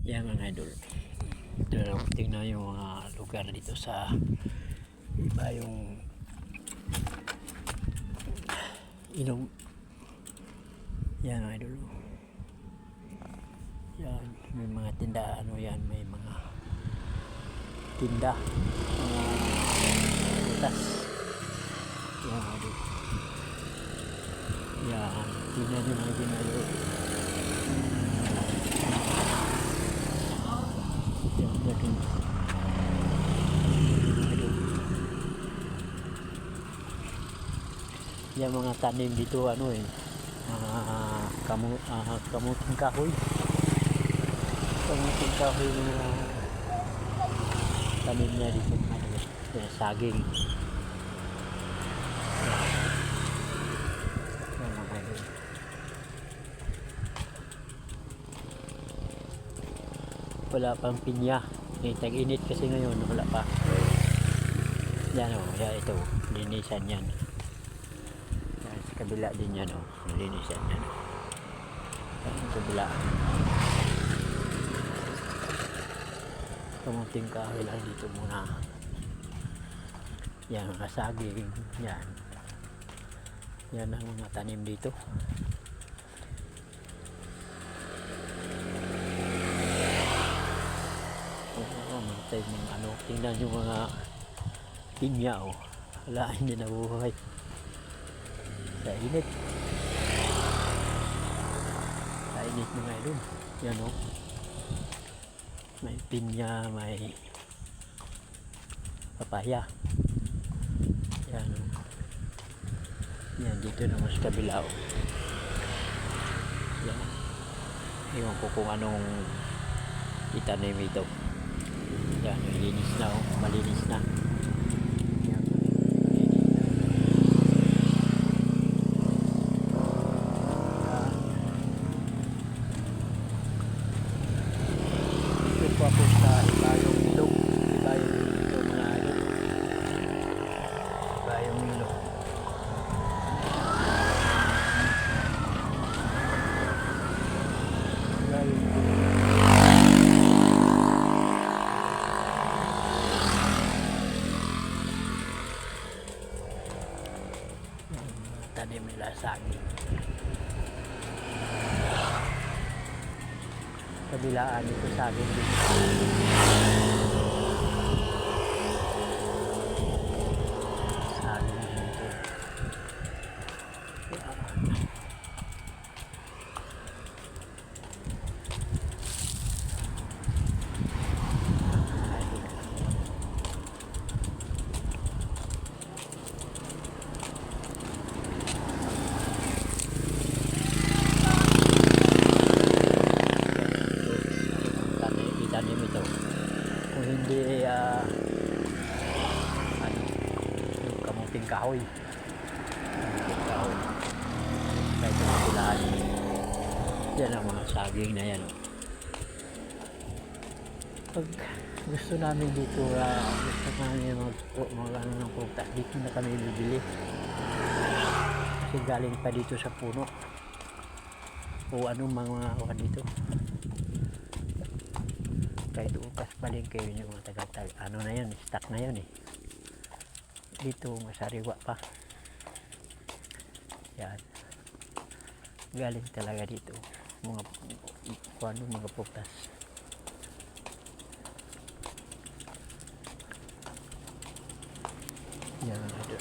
Yan mga idol. Tingnan yung mga lugar dito sa iba yung ilog. Yan mga idol. Yan, may mga tinda, ano yan, may mga tinda, butas. Yan mga idol. Yan, tingnan yung mga ginagawa. Yan, yan. Yan mga tanim dito, ano eh, kamuting kahoy. Kamuting kahoy yung tanim niya dito, ano, saging. Yan mga idol. Wala pang pinya. Tag-init kasi ngayon, wala pa. Yan o, yan ito, linisan yan. Yan, sa kabila din yan o, linisan yan. Yan, sa kabila. Kamuting kahoy lang dito muna. Yan, mga saging. Yan. Yan ang mga tanim dito. Matay mga ano, tingnan yung mga pinya o. Wala, hindi nabuhay sa init. Sa init mga idol. Yan o. May pinya, may papaya. Yan o. Yan dito naman sa kabila o. Yan. Iwan ko kung anong itanim ito. Yan, malinis na oh, malinis na. Yan, malinis na. Ito po ako sa Ibayong Ilog. Ibayong Ilog mga idol. Ibayong Ilog. Ibayong Ilog. Tanim nila saging. Kabilaan ito saging din. Saging dito. Itanim ito. Kung hindi ano, yung kamuting kahoy. Kamuting kahoy. Kahit yung pilahan. Yan ang mga saging na yan. Pag gusto namin dito, gusto namin mga ano ng prutas, dito na kami bibili. Kasi galing pa dito sa puno. O anong mga dito. Kahit ukas paling kayo yung mga tagal-tagal, ano na yun, stock na yun eh. Dito masariwa pa. Yan, galing talaga dito mga prutas. Yan ada.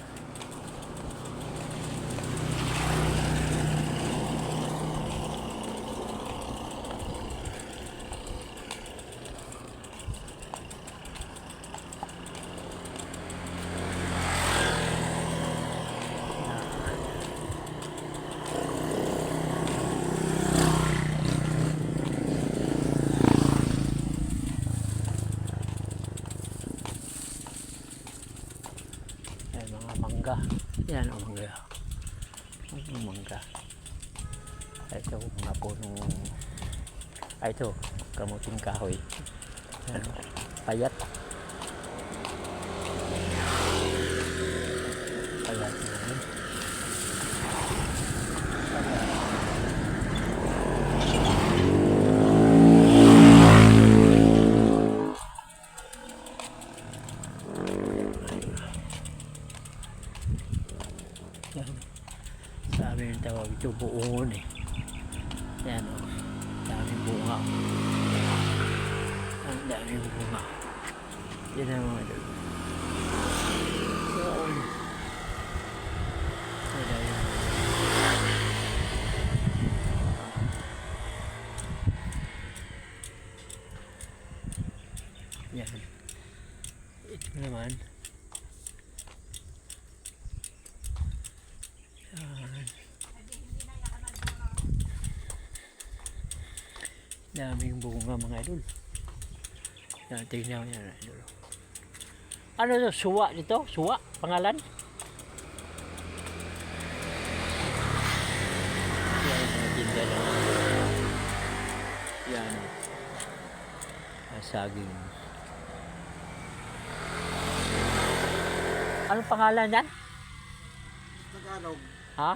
Mga mangga. Yan ang mangga. Ang mangga. Ito mga punong ito, kamuting kahoy. Yan, payat. Payat naman. Payat. wow. Ang daming bunga. Yan ang mga idol. Yan. Ang daming yan. Ito naman. Yan. Daming bunga mga idol. Yan, tingnan mo yan idol. Ano to? Suwa nito? Suwa? Pangalan? Yan, mga tinda lang. Yan. Saging. Anong pangalan yan? Tagalog, Ha?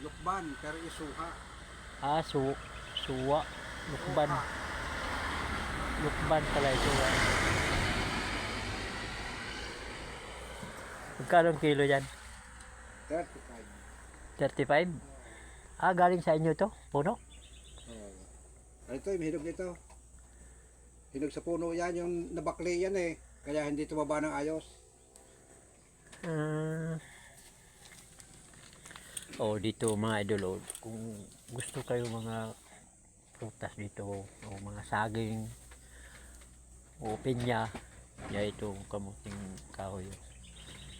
lukban, pero isuha. Ah, suwa. Lukban. Lukban pala ito. Magkano ang kilo yan? 35. 35? Ah, galing sa inyo to? Puno? Ito, yung hinog nito. Hinog sa puno yan, yung nabakli yan eh. Kaya hindi tumaba ng ayos. Dito mga idol, kung gusto kayo mga prutas dito, o mga saging, o pinya, ya itong kamuting kahoy.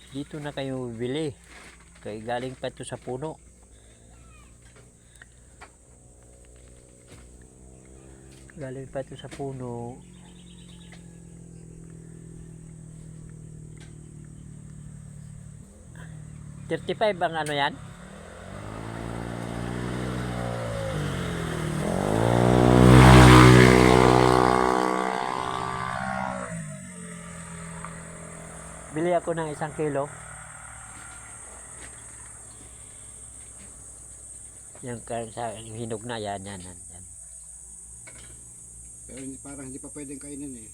Dito na kayo bili. Kaya galing pa ito sa puno. Galing pa ito sa puno. $35 ang ano yan? Bili ako ng 1 kilo. Yung sa hinog na yan. Pero parang hindi pa pwedeng kainin eh.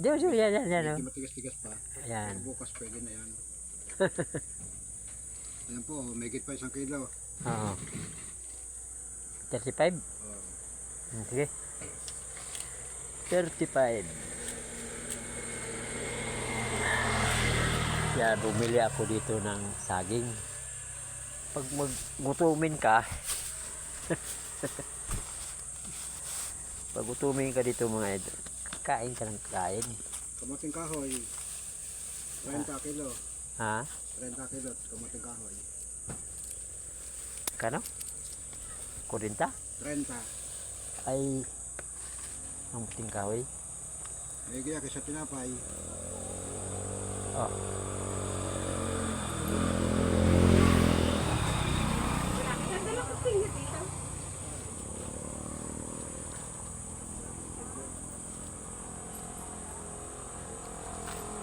Di ba sure yan. Hindi matigas-tigas pa. Yan. Pero bukas pwede na yan. Ayan po, may higit pa 1 kilo. Oo. 35? Oh. Sige. 35. Yan, bumili ako dito ng saging. Pag maggutumin ka, pag gutumin ka dito mga idol, kain ka ng kain. Kamating kahoy, 30 kilo. Ha? 30 kilo, kamating kahoy. Kano? 40? 30. Ay, ang puting kahoy. May gaya sa tinapay. Oh.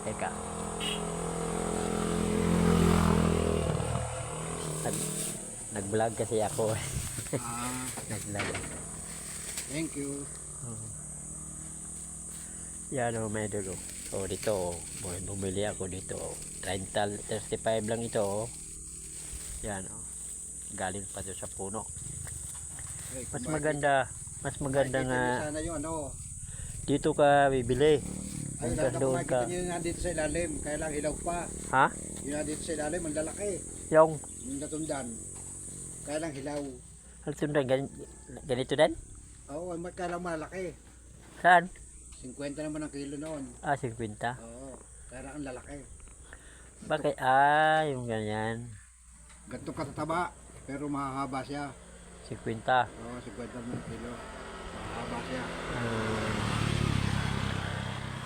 Teka. Nag-vlog kasi ako. Nag-vlog. Thank you. Yan o, may dulo. So dito, bumili ako dito. 35 lang ito. Yan o. Galing pa doon sa puno. Hey, Mas maganda nga sana yung ano. dito ka bibili. Ay, Hanggang doon ka. nakita nyo yung nandito sa ilalim. Kaya lang ilaw pa. Ha? Yung nandito sa ilalim, ang lalaki. Yung Yung natundan. Kaya lang hilaw. halsundan, ganito din? Oo, kaya lang malaki. Saan? 50 naman ang kilo noon. Ah, 50. Oo, kaya lang ang lalaki. Bakit? Ah, yung ganyan. Ganito katataba, pero mahahaba siya. 50. Oo, 50 naman ang kilo. Mahahaba siya.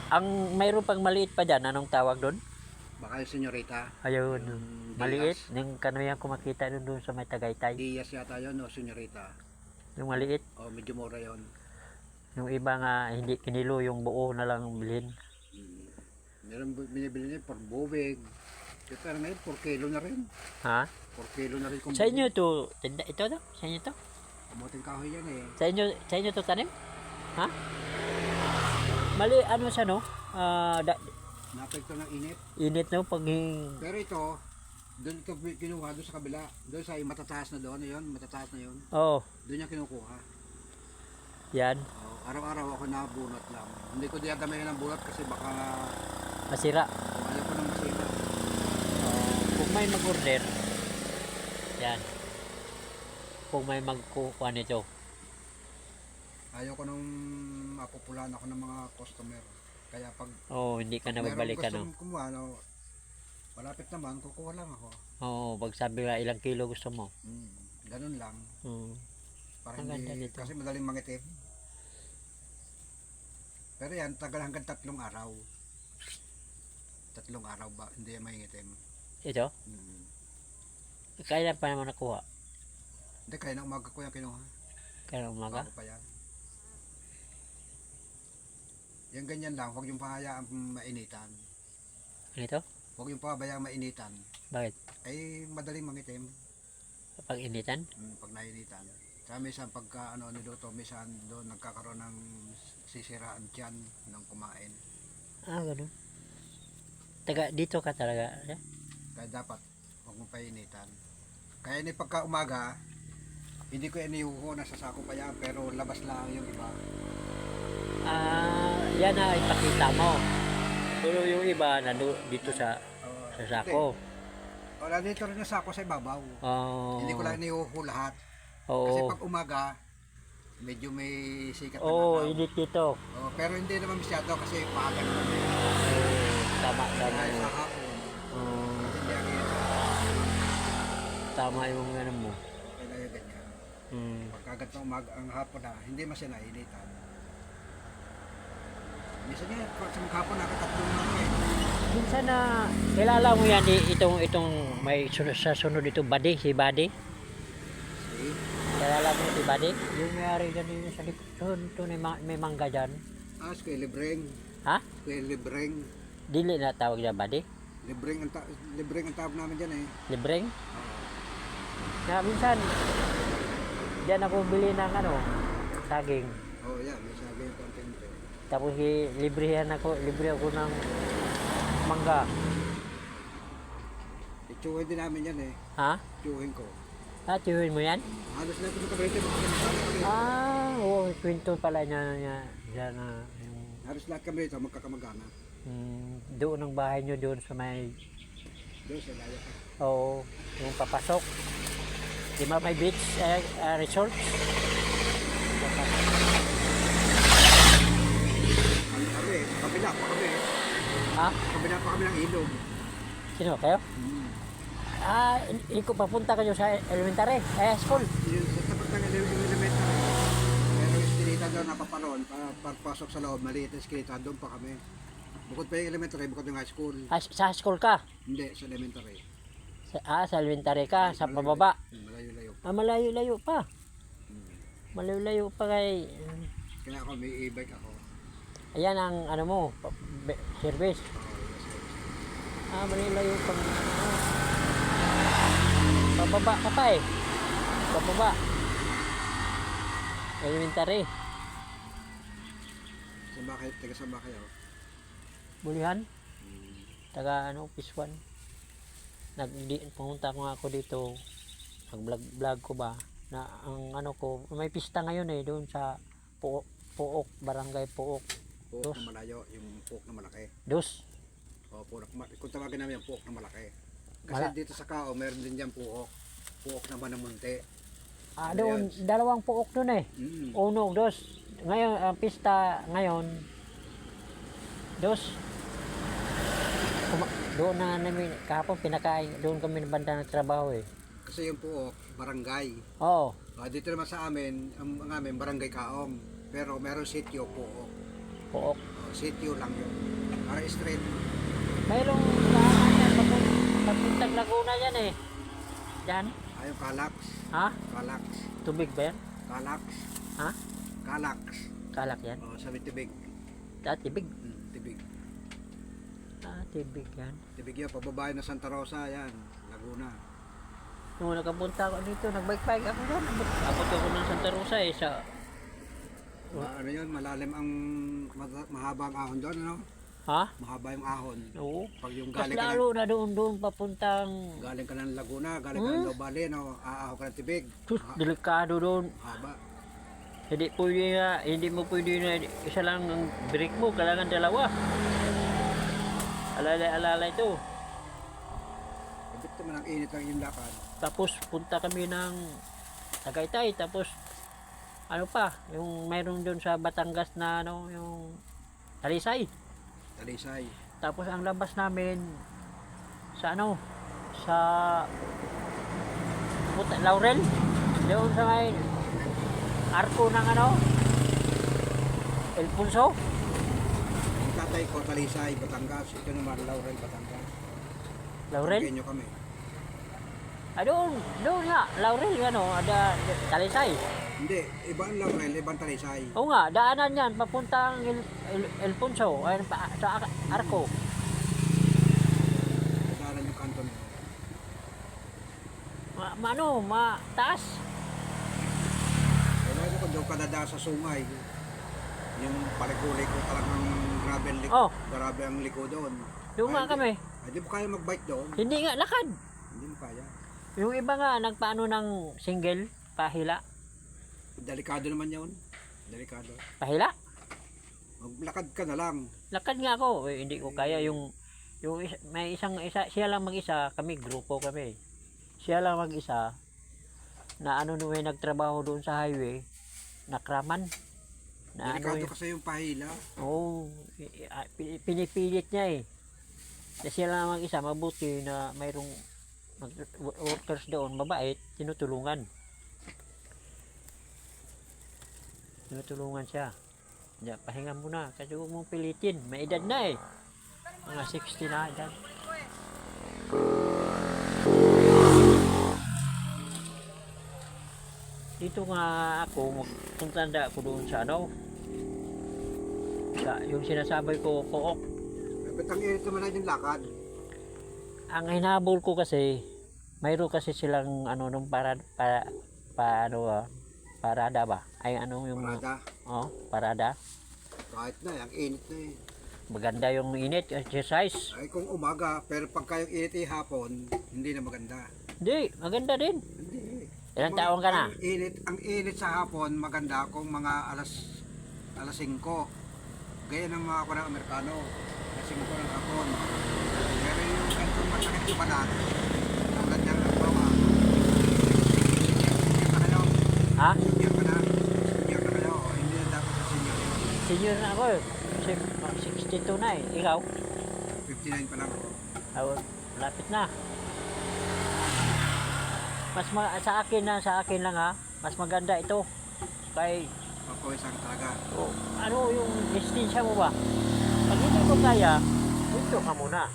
Ang mayroon pang maliit pa dyan, anong tawag doon? Baka yung senyorita. Ayun, Yung maliit. Diaz. Yung kanoyan ko makita doon sa may Tagaytay. Diaz yata yun, o senyorita. Yung maliit. O, medyo mura yun. Yung iba nga hindi kinilo, yung buo na lang bilhin. Meron binibili niya por bubig. Pero ngayon, 4 kilo na rin. Ha? 4 kilo na rin kung Sa inyo to, ito to? Sa inyo to? kamuting kahoy yan eh. Sa inyo to tanim? Ha? Mali, ano siya no? Napekto ng init. Init no? Pag Pero ito, doon ito kinuha doon sa kabila. Doon sa matataas na doon, yun, matataas na yun. oh, Doon niya kinukuha. Yan, Araw-araw ako nabunot lang. Hindi ko dinadamayan ng bunot kasi baka masira. ayaw ko nang masira. Kung may mag-order, yan. Kung may magkukuha nito, Ayaw ko nung mapupulaan ako ng mga customer. Kaya pag hindi ka na babalik ano. gustong kumuha, malapit naman, kukuha lang ako. Pag sabi nga ilang kilo gusto mo. Ganun lang. Para Ang ganda hindi, nito. kasi madaling mangitim. Pero yan, tagal hanggang 3 araw. 3 araw ba, hindi yan mangitim. Ito, kailan pa naman nakuha? Hindi, kaya na umaga ko yan kinuha. Kailan umaga? Bago pa yan. Yan ganyan lang, huwag yung pahayaang mainitan. Ano ito? Huwag yung pahayaang mainitan. Bakit? Ay, madaling mangitim. Pag initan? Pag nainitan. Kaya minsan pagka niluto, minsan doon nagkakaroon ng sisiraan dyan ng kumain. Ganun. Taga, dito ka talaga. Kaya dapat huwag mong painitan. Kaya ni pagka umaga, hindi ko inihuho, nasa sako pa yan, pero labas lang yung iba. Yan na ipakita mo. Pero yung iba dito sa sako. Wala dito rin yung sako sa ibabaw. Hindi ko lang inihuho lahat. Kasi pag umaga, medyo may sikat na araw. Init dito. Pero hindi naman masyado kasi paaga naman. Tama. Kaya sa hapon. Kasi hindi ang init. Tama yung ano mo. Okay na yung ganyan. Pagkagat ng umaga, ang hapon na, hindi mas yan nainitan. Minsan yan, sa maghapon nakatatlong lang eh. Minsan na kilala mo yan itong may sa sunod dito Badi, si Badi. See? Kilala mo si Badi? Yung may-ari ganun sa likod. Ito may mangga dyan. Si Kuya Libreng. Ha? Kuya Libreng. Dili na tawag niya Badi? Libreng ang tawag namin dyan eh. Libreng? Na minsan diyan ako bili ng saging. Yan, may sabi yung kontente. Tapos libre ako ng mangga. Itsuhin din namin yan eh. Ha? Itsuhin ko. Tiyuhin mo yan? Halos na ito magkabalito. Magkakamagana. Kwento pala niya dyan na yung Halos lahat kami dito magkakamagana. doon ang bahay nyo doon sa may Doon sa layo. yung papasok. Di ba may beach resort? Kami, kabila pa kami. Ha? Kabila pa kami ng ilog. Sino kayo? Iko papunta kayo sa elementary, school. Yun, sa tapat ng elementary. Pero yung eskinita doon napaparoon, pagpasok sa loob, maliit na eskinita, doon pa kami. Bukod pa yung elementary, bukod yung high school. Sa school ka? Hindi, sa elementary. Sa elementary ka, sa pababa. Malayo-layo. Malayo-layo pa. Malayo-layo pa kay... Kaya ako, may e-bike ako. Ayan ang mo, service. Malayo-layo pa. Pababa ka pa eh. Pababa. Elementary. Taga-samba kayo. Bulihan. Taga Piswan. Pumunta ko nga ako dito. Nag-vlog ko ba. Na ang ko, may pista ngayon eh. Doon sa Puok, Barangay Puok. Puok na malayo, yung puok na malaki. Dos. Kung tawagin namin yung puok na malaki. Kasi dito sa Kao, meron din dyan puok. Puok na Manamunte. Doon, dalawang puok doon eh. Uno, dos. Ngayon, ang pista ngayon, dos. Doon na namin, kahapon pinakain, doon kami banda ng trabaho eh. Kasi yung puok, barangay. Oo. Dito naman sa amin, ang amin, barangay Kaong. Pero meron sityo, puok. Puok. Sityo lang yun. Para straight. Mayroong daanan yan, papuntang Laguna yan eh. Yan. Yung Kalax. Ha? Kalax. Tubig ba yan? Kalax. Ha? Kalax. Kalak yan? Sabi tibig. Tibig? Tibig. Tibig yan. Tibig yan, pababae na Santa Rosa, yan. Laguna. Nung nakapunta ako dito, nagbike-bike ako doon. Abot ako ng Santa Rosa eh. Ano yun, malalim ang mahaba ang ahon doon, ano? Ha? Mahaba yung ahon. Oo. Pag yung Mas galing ka lalo na doon papuntang... galing ka ng Laguna, galing ka ng Lobali, no? Aahaw ka ng tibig. Delikado doon. Haba. Hindi mo pwede na isa lang ang brake mo, kailangan dalawa. Alalay ito. Ibig naman ang init lang yung lakad. Tapos punta kami ng Tagaytay, tapos ano pa, yung mayroon doon sa Batangas na ano, yung Talisay. Talisay. Tapos ang labas namin sa ano, sa Laurel, doon sa may arko ng ano, Elpunso. Yung tatay ko, Talisay, Batangas. Ito naman, Laurel, Batangas. Laurel? Pequeño kami. Doon nga, Laurel, ano, Talisay. Hindi, ibang Laurel, ibang Talisay. Oo nga, daanan yan, papuntang Elpunso, ayun, sa arko. Kadaran yung kanto na. Taas. Kaya ko daw kadada sa sungay. Yung palikulay ko talagang grabe ang liko. Oh. Grabe ang liko doon. Doon nga kami. Ay, di mo kaya mag-bike doon? Hindi nga, lakad. Hindi mo kaya. Yung iba nga, nagpaano ng single, pahila. Delikado naman yun. Delikado. Pahila? Maglakad ka na lang. Lakad nga ako. Hindi ko kaya may siya lang mag-isa, kami, grupo kami. Siya lang mag-isa, na ano nung nagtrabaho doon sa highway, nakraman. Na Delikado kasi yung pahila. Oo, pinipilit niya eh. Na siya lang mag-isa, mabuti na mayroong workers doon, mabait, tinutulungan. Tinutulungan siya. Diya, pahinga muna, kasi huwag mong pilitin. May edad na eh. Mga 60 na edad. Dito nga ako, magtanda ako doon sa ano. Yung sinasabi ko, Kook. Ba't ang init naman na yung lakad? Ang hinabol ko kasi, mayroon kasi silang ano nung parada ba? Ay ano yung Parada. Parada. Kahit na, ang init na eh. Maganda yung init, exercise. Ay kung umaga, pero pagka yung init ay hapon, hindi na maganda. Hindi, maganda din. Hindi. Ilang taon ka na? Ang init sa hapon, maganda kung mga alas 5. Gaya ng mga kunang Amerikano. Alas 5 ng hapon. Pero yung ganito masakit yung balat, tulad niya ng bawa. Senior ka kayo? Ha? Senior ka na? Senior ka kayo? Hindi na dapat sa senior yun. Senior na ako eh. Kasi 62 na eh. Ikaw? 59 pa lang ako. Lapit na. Sa akin lang ha. Mas maganda ito. Kay Papawisan ka talaga. ano yung distansya mo ba? Pag hindi mo kaya, dito ka muna.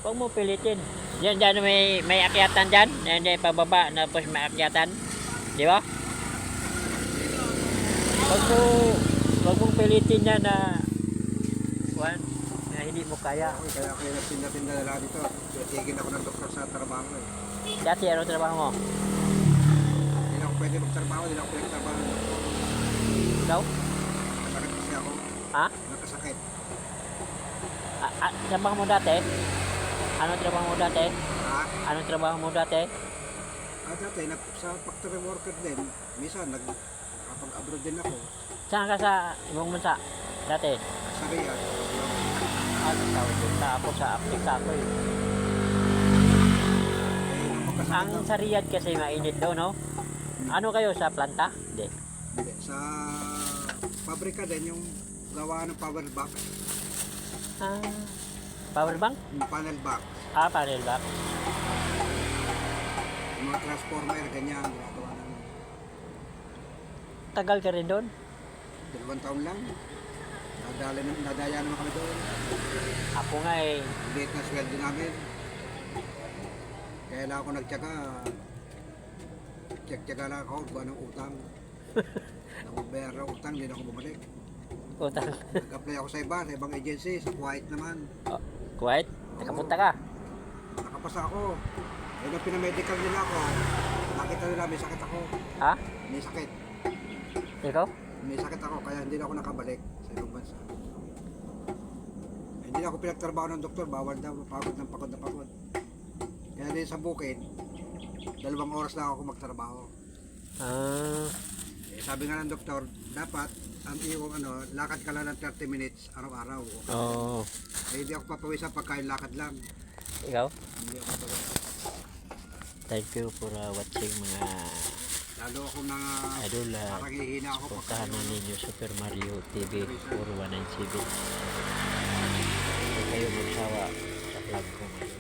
Huwag mo pilitin. Diyan may akyatan dyan. Diyan pababa na tapos may akyatan. Di ba? Huwag mong pilitin yan na hindi mo kaya. Kaya ako yung nagtinda-tinda na lang dito. Tigil ako ng doktor sa trabaho eh. Dati ano trabaho mo? Hindi na ako pwede magtrabaho, hindi na ako pwede magtrabaho ng doktor. Ikaw? Nakasakit kasi ako. Ha? Nakasakit. Trabaho mo dati? Ano trabaho mo dati? Ha? Anong trabaho mo dati? Dati, sa factory worker din. Minsan, nakapag-abroad din ako. Saan ka sa ibang bansa? Dati? Sa Riyadh. Tawag doon sa Africa ko eh. Nung magkasakit Ang ako. sa Riyadh kasi mainit daw, no? Ano kayo sa planta? Hindi. Hindi, sa pabrika din, yung gawa ng power box. Power bank? Yung panel box. Panel bank. Yung mga transformer, ganyan. Gawa ng Tagal ka rin doon? 2 taon lang. Nadaya naman kami doon. Ako nga eh. Liit na sweldo namin. Kaya lang ako nagtyaga. Tiyag-tyaga lang ako, gawa ng utang. Nagbabayar ng utang, hindi na ako bumalik. Utang. Nag-apply ako sa ibang agency, sa Kuwait naman. Kuwait? Nakapunta ka? Nakapasa ako. Eh, nung pinamedical nila ako, nakita nila may sakit ako. Ha? May sakit. Ikaw? May sakit ako, kaya hindi na ako nakabalik sa ibang bansa. Hindi na ako pinagtrabaho ng doktor, bawal daw, pagod na pagod. Kaya din sa bukid, 2 oras lang ako magtrabaho. Sabi nga ng doktor, dapat ang iyong lakad ka lang ng 30 minutes araw-araw. Oo. Hindi ako papawisan pagkain lakad lang. Ikaw? Hindi ako papawisan. Thank you for watching mga Lalo ako mga idol. parang hihina ako Puntahan na ninyo Super Mario TV 4197. Huwag kayo magsawa sa vlog ko ngayon.